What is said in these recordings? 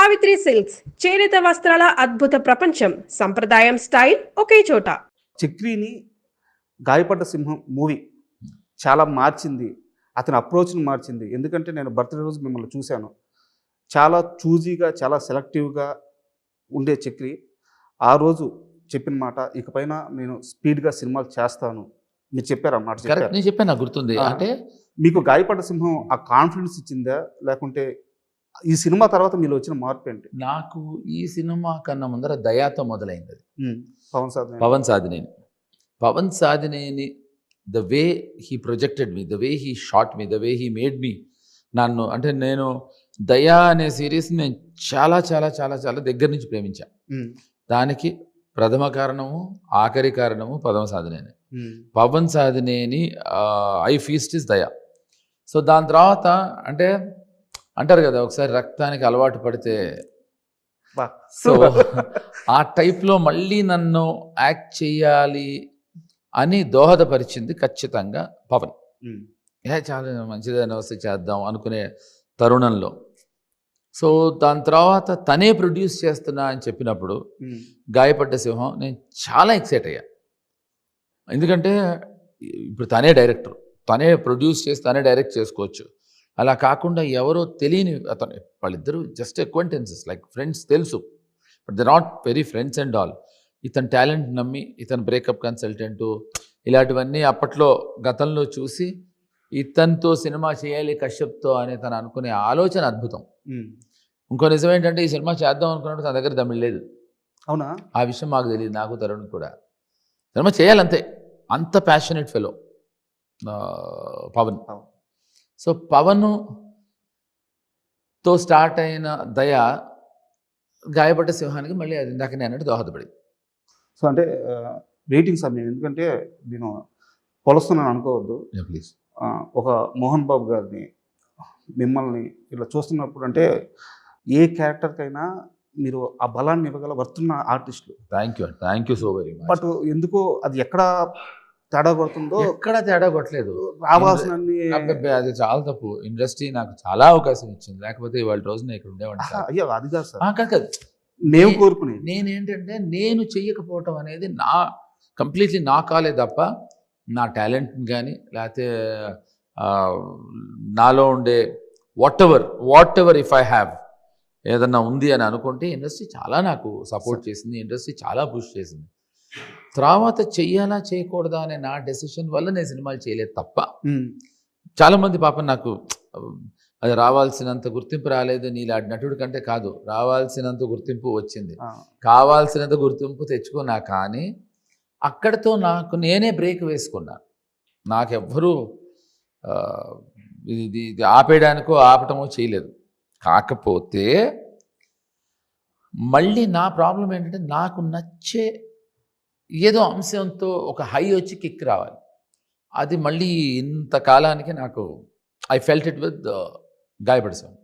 Savitri silks చేనేత వస్త్రాల అద్భుత ప్రపంచం. సంప్రదాయం స్టైల్ ఒకే చోట. చక్రిని గాయపడ్డ సింహం మూవీ చాలా మార్చింది. అతని అప్రోచ్ని మార్చింది. ఎందుకంటే నేను బర్త్డే రోజు మిమ్మల్ని చూశాను. చాలా చూజీగా, చాలా సెలెక్టివ్గా ఉండే చక్రి ఆ రోజు చెప్పిన మాట, ఇకపైన నేను స్పీడ్గా సినిమాలు చేస్తాను. మీరు చెప్పారు అన్నమాట. కరెక్ట్, నేను చెప్పాను, నాకు గుర్తుంది. అంటే మీకు గాయపడ్డ సింహం ఆ కాన్ఫిడెన్స్ ఇచ్చిందా, లేకుంటే ఈ సినిమా తర్వాత మీలో వచ్చిన మార్పు ఏంటి? నాకు ఈ సినిమా కన్నా ముందర దయాతో మొదలైంది. Pawan Sadhineni the way he projected me, the way he shot me, the way he made me. నన్ను అంటే నేను దయా అనే సిరీస్ నేను చాలా చాలా చాలా చాలా దగ్గర నుంచి ప్రేమించాను. దానికి ప్రథమ కారణము, ఆఖరి కారణము Pawan Sadhineni. Pawan Sadhineni I first is Daya. So దాని తర్వాత అంటే అంటారు కదా, ఒకసారి రక్తానికి అలవాటు పడితే, సో ఆ టైప్లో మళ్ళీ నన్ను యాక్ట్ చేయాలి అని దోహదపరిచింది ఖచ్చితంగా పవన్. చాలా మంచిదని వస్తే చేద్దాం అనుకునే తరుణంలో. సో దాని తర్వాత తనే ప్రొడ్యూస్ చేస్తున్నా అని చెప్పినప్పుడు గాయపడ్డ సింహం నేను చాలా ఎక్సైట్ అయ్యా. ఎందుకంటే ఇప్పుడు తనే డైరెక్టర్, తనే ప్రొడ్యూస్ చేసి తనే డైరెక్ట్ చేసుకోవచ్చు. అలా కాకుండా ఎవరో తెలియని అతను, వాళ్ళిద్దరూ జస్ట్ అక్వైంటెన్సెస్ లైక్ ఫ్రెండ్స్, తెలుసు, but they not very friends and all. ఇతని టాలెంట్ నమ్మి, ఇతను బ్రేకప్ కన్సల్టెంటు ఇలాంటివన్నీ అప్పట్లో గతంలో చూసి ఇతనితో సినిమా చేయాలి కశ్యప్తో అని తను అనుకునే ఆలోచన అద్భుతం. ఇంకో నిజం ఏంటంటే ఈ సినిమా చేద్దాం అనుకున్నప్పుడు తన దగ్గర దమ్మిడి లేదు. అవునా? ఆ విషయం మాకు తెలియదు, నాకు తరుణ్ కూడా. సినిమా చేయాలంతే, అంత ప్యాషనెట్ ఫెలో పవన్. సో పవన్తో స్టార్ట్ అయిన దయ గాయపడ్డ సింహానికి మళ్ళీ అది ఇందాక నేను అన్నట్టు దోహదపడింది. సో అంటే వెయిటింగ్ సమయం, ఎందుకంటే నేను కొలుస్తున్నాను అనుకోవద్దు ప్లీజ్. ఒక మోహన్ బాబు గారిని, మిమ్మల్ని ఇలా చూస్తున్నప్పుడు అంటే ఏ క్యారెక్టర్కైనా మీరు ఆ బలాన్ని ఇవ్వగల వర్తున్న ఆర్టిస్టులు. Thank you so very much. But ఎందుకో అది ఎక్కడ తేడా కొడుతుందో, ఎక్కడ తేడా కొట్టలేదు, రావాల్సిన అది చాలా తప్పు. ఇండస్ట్రీ నాకు చాలా అవకాశం ఇచ్చింది, లేకపోతే ఇవాళ రోజున ఇక్కడ ఉండేవాడిని. అయ్యో అది కాదు సార్, కాదు మేము కోరుకునే. నేనేంటంటే నేను చెయ్యకపోవటం అనేది కంప్లీట్లీ నా కాలే తప్ప, నా టాలెంట్ని కానీ లేకపోతే నాలో ఉండే what ever if I have ఏదన్నా ఉంది అని అనుకుంటే ఇండస్ట్రీ చాలా నాకు సపోర్ట్ చేసింది, ఇండస్ట్రీ చాలా పుష్ చేసింది. తర్వాత చెయ్యాలా చేయకూడదా అనే నా డెసిషన్ వల్ల నేను సినిమాలు చేయలేదు తప్ప, చాలామంది పాపం నాకు అది రావాల్సినంత గుర్తింపు రాలేదు, నీలాంటి నటుడి కంటే కాదు, రావాల్సినంత గుర్తింపు వచ్చింది, కావాల్సినంత గుర్తింపు తెచ్చుకున్నా. కానీ అక్కడితో నాకు నేనే బ్రేక్ వేసుకున్నాను. నాకెవ్వరూ ఇది ఆపేయడానికో ఆపటమో చేయలేదు. కాకపోతే మళ్ళీ నా ప్రాబ్లం ఏంటంటే నాకు నచ్చే ఏదో అంశంతో ఒక హై వచ్చి కిక్ రావాలి. అది మళ్ళీ ఇంతకాలానికి నాకు ఐ ఫెల్ట్ ఇట్ విత్ గాయపడ్డ సింహం.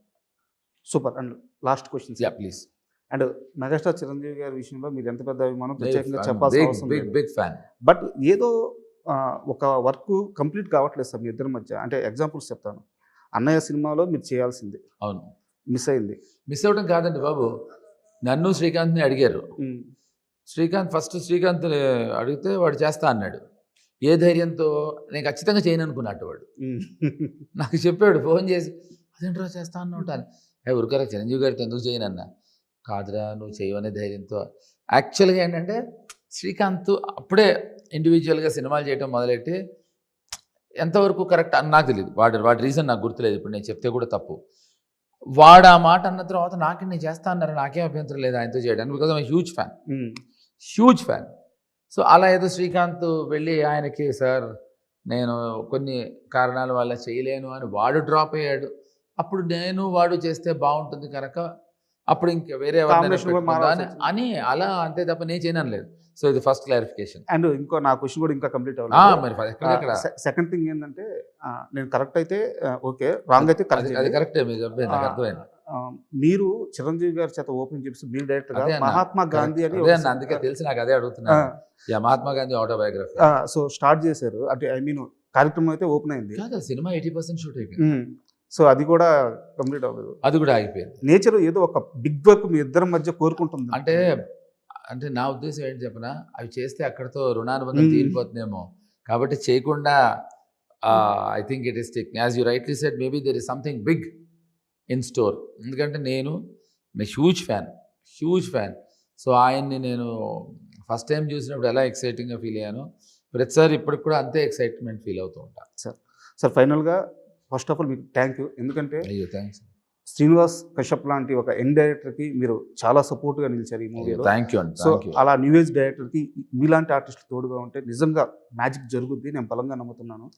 Super. And last questions. Yeah please. And megastar Chiranjeevi గారి విషయంలో మీరు ఎంత పెద్ద అభిమానం ప్రత్యేకంగా చెప్పాల్సిన అవసరం లేదు. Big fan. బట్ ఏదో ఒక వర్క్ కంప్లీట్ కావట్లేదు సార్ మీ ఇద్దరి మధ్య. అంటే ఎగ్జాంపుల్స్ చెప్తాను. అన్నయ్య సినిమాలో మీరు చేయాల్సింది, అవును, మిస్ అయింది. మిస్ అవ్వడం కాదండి బాబు, నన్ను శ్రీకాంత్ని అడిగారు. శ్రీకాంత్ అడిగితే వాడు చేస్తా అన్నాడు. ఏ ధైర్యంతో? నేను ఖచ్చితంగా చేయను అనుకున్నట్టు వాడు నాకు చెప్పాడు ఫోన్ చేసి, అదేంట్రా చేస్తా అన్నట్టు. ఊరికరా చిరంజీవి గారితో ఎందుకు చేయను అన్న. కాదురా నువ్వు చేయవనే ధైర్యంతో. యాక్చువల్గా ఏంటంటే శ్రీకాంత్ అప్పుడే ఇండివిజువల్గా సినిమాలు చేయడం మొదలెట్టి ఎంతవరకు కరెక్ట్ అని నాకు తెలియదు. వాడి రీజన్ నాకు గుర్తులేదు, ఇప్పుడు నేను చెప్తే కూడా తప్పు. వాడు ఆ మాట అన్న తర్వాత నేను చేస్తా అన్నారు, నాకేం అభ్యంతరం లేదు ఆయనతో చేయడానికి, because I'm huge fan. So అలా ఏదో శ్రీకాంత్ వెళ్ళి ఆయనకి, సార్ నేను కొన్ని కారణాల వల్ల చేయలేను అని వాడు డ్రాప్ అయ్యాడు. అప్పుడు నేను వాడు చేస్తే బాగుంటుంది కనుక అప్పుడు ఇంకా వేరే అని అలా, అంతే తప్ప నేను చేయను లేదు. సో ఇది ఫస్ట్ క్లారిఫికేషన్. అండ్ ఇంకో నా క్వశ్చన్ కూడా ఇంకా కంప్లీట్ అవ్వాలి. మరి సెకండ్ థింగ్ ఏంటంటే, నేను కరెక్ట్ అయితే ఓకే, రాంగ్ అయితే అది కరెక్టే, మీరు చెప్పేది నాకు అర్థమైంది. మీరు చిరంజీవి గారి చేత ఓపెన్ చేసి మీరు డైరెక్టర్ మహాత్మా గాంధీ అని, అందుకే తెలిసి నాకు అదే అడుగుతున్నా. Mahatma Gandhi autobiography so start చేశారు. అంటే ఐ మీన్ కార్యక్రమం అయితే ఓపెన్ అయింది. సినిమా 80% షూట్ అయిపోయింది. సో అది కూడా కంప్లీట్ అవ్వదు. అది కూడా ఆగిపోయింది. నేచర్ ఏదో ఒక బిగ్ వర్క్ మీ ఇద్దరి మధ్య కోరుకుంటుంది. అంటే నా ఉద్దేశం ఏంటి చెప్పనా, అవి చేస్తే అక్కడతో రుణానుబంధం మ్మ్. తీరిపోతుందేమో, కాబట్టి చేయకుండా I think it is taking, as you rightly said, maybe there is something big in store. ఎందుకంటే నేను హ్యూజ్ ఫ్యాన్. సో ఆయన్ని నేను ఫస్ట్ టైం చూసినప్పుడు ఎలా ఎక్సైటింగ్గా ఫీల్ అయ్యాను, ప్రతిసారి ఇప్పటికి కూడా అంతే ఎక్సైట్మెంట్ ఫీల్ అవుతూ ఉంటాను. సార్ ఫైనల్గా ఫస్ట్ ఆఫ్ ఆల్ మీకు థ్యాంక్ యూ. ఎందుకంటే అయ్యో థ్యాంక్స్, శ్రీనివాస్ కశ్యప్ లాంటి ఒక యంగ్ డైరెక్టర్కి మీరు చాలా సపోర్ట్గా నిలిచారు ఈ మూవీలో. థ్యాంక్ యూ అండి, సో థ్యాంక్ యూ. అలా న్యూ ఏజ్ డైరెక్టర్కి మీలాంటి ఆర్టిస్టులు తోడుగా ఉంటే నిజంగా మ్యాజిక్ జరుగుద్ది నేను బలంగా నమ్ముతున్నాను.